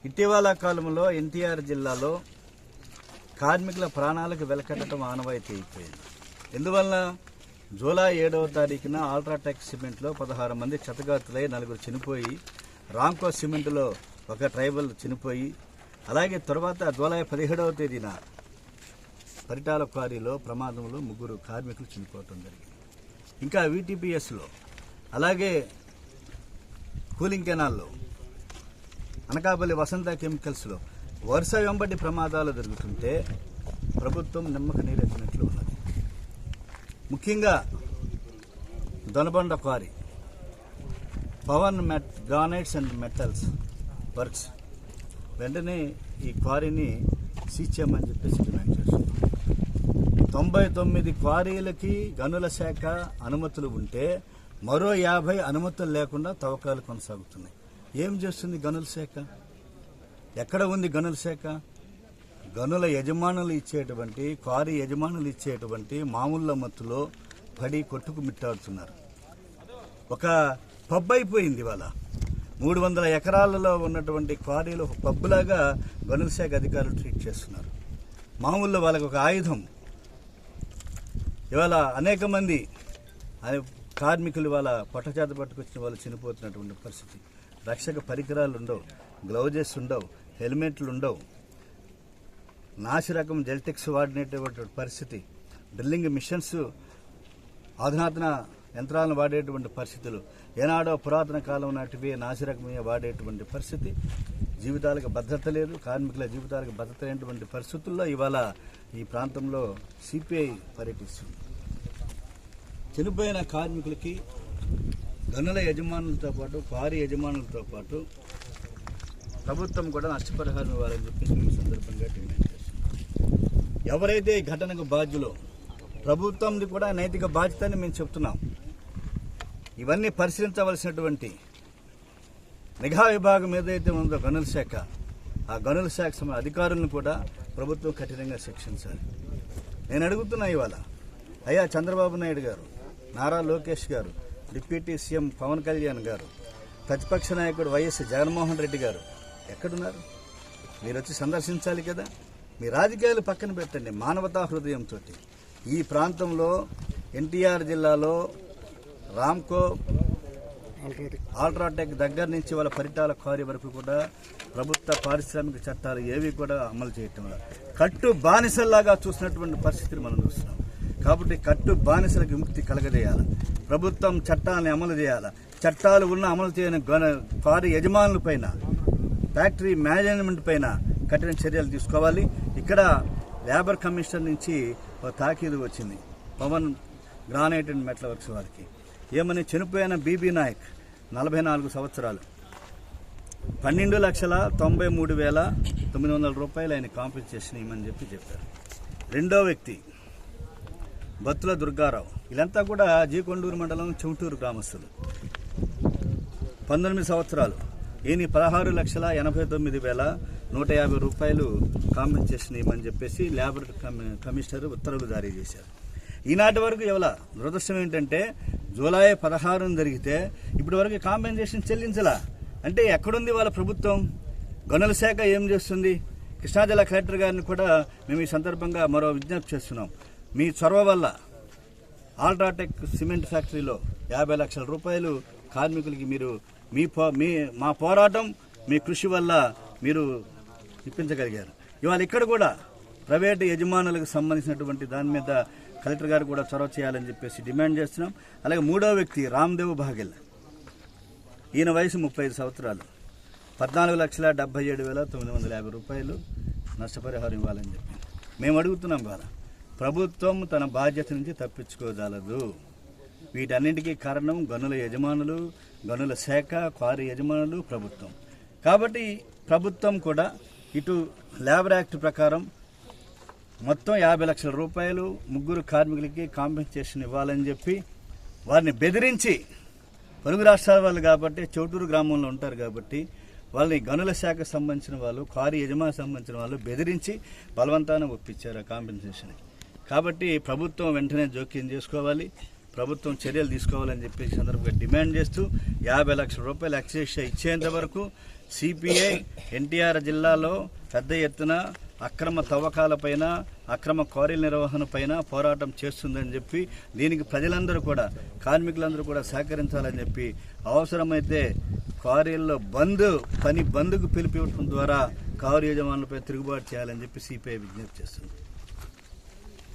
ఇటీవల కాలంలో ఎన్టీఆర్ జిల్లాలో కార్మికుల ప్రాణాలకు వెలకట్టడం ఆనవాయితీ అయిపోయింది. ఎందువల్ల జూలై 7వ తారీఖున అల్ట్రాటెక్ సిమెంట్లో 16 మంది క్షతగాతులై 4 చనిపోయి, రామ్కో సిమెంట్లో ఒక ట్రైబల్ చనిపోయి, అలాగే తర్వాత జూలై 17వ తేదీన పరిటాల క్వారీలో ప్రమాదంలో 3 కార్మికులు చనిపోవటం జరిగింది. ఇంకా వీటీపీఎస్లో, అలాగే కూలింగ్ కెనాల్లో, అనకాపల్లి వసంత కెమికల్స్లో వరుస వెంబడి ప్రమాదాలు జరుగుతుంటే ప్రభుత్వం నిమ్మక నీరెత్తినట్లు ఉన్నది. ముఖ్యంగా Donabanda quarry, Pavan granites and metals works వెంటనే ఈ క్వారీని సీజ్ చేయమని చెప్పేసి డిమాండ్ చేస్తున్నాం. 99 క్వారీలకి గనుల శాఖ అనుమతులు ఉంటే మరో 50 అనుమతులు లేకుండా తవ్వకాలు కొనసాగుతున్నాయి. ఏం చేస్తుంది గనుల శాఖ? ఎక్కడ ఉంది గనుల శాఖ? గనుల యజమానులు ఇచ్చేటువంటి, క్వారీ యజమానులు ఇచ్చేటువంటి మామూళ్ళ మత్తులో పడి కొట్టుకు మిట్టాడుతున్నారు. ఒక పబ్ అయిపోయింది ఇవాళ. 300 ఎకరాలలో ఉన్నటువంటి క్వారీలు ఒక పబ్బులాగా గనుల శాఖ అధికారులు ట్రీట్ చేస్తున్నారు. మామూలులో వాళ్ళకి ఒక ఆయుధం. ఇవాళ అనేక మంది కార్మికులు వాళ్ళ పొట్టచేత పట్టుకొచ్చిన వాళ్ళు చనిపోతున్నటువంటి పరిస్థితి. రక్షక పరికరాలు ఉండవు, గ్లౌజెస్ ఉండవు, హెల్మెట్లు ఉండవు, నాసి రకం జెల్టెక్స్ వాడినటువంటి పరిస్థితి, డ్రిల్లింగ్ మిషన్స్, అధునాతన యంత్రాలను వాడేటువంటి పరిస్థితులు, ఏనాడో పురాతన కాలం నాటివి నాసిరకమే వాడేటువంటి పరిస్థితి. జీవితాలకు భద్రత లేదు, కార్మికుల జీవితాలకు భద్రత లేనటువంటి పరిస్థితుల్లో ఇవాళ ఈ ప్రాంతంలో సిపిఐ పర్యటిస్తుంది. చనిపోయిన కార్మికులకి గనుల యజమానులతో పాటు, క్వారీ యజమానులతో పాటు ప్రభుత్వం కూడా నష్టపరిహారం ఇవ్వాలని చెప్పేసి మేము సందర్భంగా డిమాండ్ చేస్తున్నాం. ఎవరైతే ఈ ఘటనకు బాధ్యులో ప్రభుత్వంది కూడా నైతిక బాధ్యత అని మేము చెప్తున్నాం. ఇవన్నీ పరిశీలించవలసినటువంటి నిఘా విభాగం ఏదైతే ఉందో గనుల శాఖ, ఆ గనుల శాఖ అధికారులను కూడా ప్రభుత్వం కఠినంగా శిక్షించాలి. నేను అడుగుతున్నా ఇవాళ, అయ్యా చంద్రబాబు నాయుడు గారు, నారా లోకేష్ గారు, డిప్యూటీ సీఎం పవన్ కళ్యాణ్ గారు, ప్రతిపక్ష నాయకుడు వైఎస్ జగన్మోహన్ రెడ్డి గారు ఎక్కడున్నారు? మీరు వచ్చి సందర్శించాలి కదా. మీ రాజకీయాలు పక్కన పెట్టండి. మానవతా హృదయంతో ఈ ప్రాంతంలో ఎన్టీఆర్ జిల్లాలో రామ్కో, అల్ట్రాటెక్ దగ్గర నుంచి వాళ్ళ పరిటాల క్వారీ వరకు కూడా ప్రభుత్వ పారిశ్రామిక చట్టాలు ఏవి కూడా అమలు చేయటం వల్ల కట్టు బానిసల్లాగా చూసినటువంటి పరిస్థితిని మనం చూస్తున్నాం. కాబట్టి కట్టు బానిసలకు విముక్తి కలగజేయాలి. ప్రభుత్వం చట్టాలను అమలు చేయాలి. చట్టాలు ఉన్న అమలు చేయని క్వారీ యజమానుల పైన, ఫ్యాక్టరీ మేనేజ్మెంట్ పైన కఠిన చర్యలు తీసుకోవాలి. ఇక్కడ లేబర్ కమిషన్ నుంచి ఒక తాకీదు వచ్చింది Pavan granite and metal works వారికి. ఏమని? చనిపోయిన బీబీ నాయక్ 44 సంవత్సరాలు, 12,93,900 రూపాయలు ఆయన కాంపెన్సేషన్ ఇవ్వమని చెప్పారు. రెండో వ్యక్తి బత్తుల దుర్గారావు. వీళ్ళంతా కూడా జీకొండూరు మండలం చెవుటూరు గ్రామస్తులు. 19 సంవత్సరాలు. ఈయన 16,89,150 రూపాయలు కాంపెన్సేషన్ ఇవ్వమని చెప్పేసి లేబర్ కమిషనర్ ఉత్తర్వులు జారీ చేశారు. ఈనాటి వరకు ఎవల దురదృష్టం ఏంటంటే జూలై 16 జరిగితే ఇప్పటి వరకు కాంపెన్సేషన్ చెల్లించలా. అంటే ఎక్కడుంది వాళ్ళ ప్రభుత్వం? గనుల శాఖ ఏం చేస్తుంది? కృష్ణా జిల్లా కలెక్టర్ గారిని కూడా మేము ఈ సందర్భంగా మరో విజ్ఞప్తి చేస్తున్నాం. మీ చొరవ వల్ల అల్ట్రాటెక్ సిమెంట్ ఫ్యాక్టరీలో 50 లక్షల రూపాయలు కార్మికులకి మీరు మా పోరాటం, మీ కృషి వల్ల మీరు ఇప్పించగలిగారు. ఇవాళ ఇక్కడ కూడా ప్రైవేటు యజమానులకు సంబంధించినటువంటి దాని మీద కలెక్టర్ గారు కూడా చొరవ చేయాలని చెప్పేసి డిమాండ్ చేస్తున్నాం. అలాగే మూడో వ్యక్తి రామ్దేవ్ బాగెల్. ఈయన వయసు 35 సంవత్సరాలు. 14,77,950 రూపాయలు నష్టపరిహారం ఇవ్వాలని చెప్పి మేము అడుగుతున్నాం. కదా ప్రభుత్వం తన బాధ్యత నుంచి తప్పించుకోగలదు. వీటన్నింటికీ కారణం గనుల యజమానులు, గనుల శాఖ, క్వారీ యజమానులు, ప్రభుత్వం. కాబట్టి ప్రభుత్వం కూడా ఇటు లేబర్ యాక్ట్ ప్రకారం మొత్తం 50 లక్షల రూపాయలు 3 కార్మికులకి కాంపెన్సేషన్ ఇవ్వాలని చెప్పి వారిని బెదిరించి, పొరుగు రాష్ట్రాల వాళ్ళు కాబట్టి చౌటూరు గ్రామంలో ఉంటారు కాబట్టి వాళ్ళని గనుల శాఖకు సంబంధించిన వాళ్ళు, క్వారీ యజమానికి సంబంధించిన వాళ్ళు బెదిరించి బలవంతాన ఒప్పించారు ఆ కాంపెన్సేషన్. కాబట్టి ప్రభుత్వం వెంటనే జోక్యం చేసుకోవాలి, ప్రభుత్వం చర్యలు తీసుకోవాలని చెప్పేసి సందర్భంగా డిమాండ్ చేస్తూ 50 లక్షల రూపాయలు ఎక్సైజ్ ఇచ్చేంత వరకు సిపిఐ ఎన్టీఆర్ జిల్లాలో పెద్ద ఎత్తున అక్రమ తవ్వకాలపైన అక్రమ క్వారీల నిర్వహణ పైన పోరాటం చేస్తుందని చెప్పి దీనికి ప్రజలందరూ కూడా కార్మికులందరూ కూడా సహకరించాలని చెప్పి అవసరమైతే క్వారీల్లో పని బంద్కు పిలిపివ్వడం ద్వారా కారు యజమానులపై తిరుగుబాటు చేయాలని చెప్పి సిపిఐ విజ్ఞప్తి చేస్తుంది.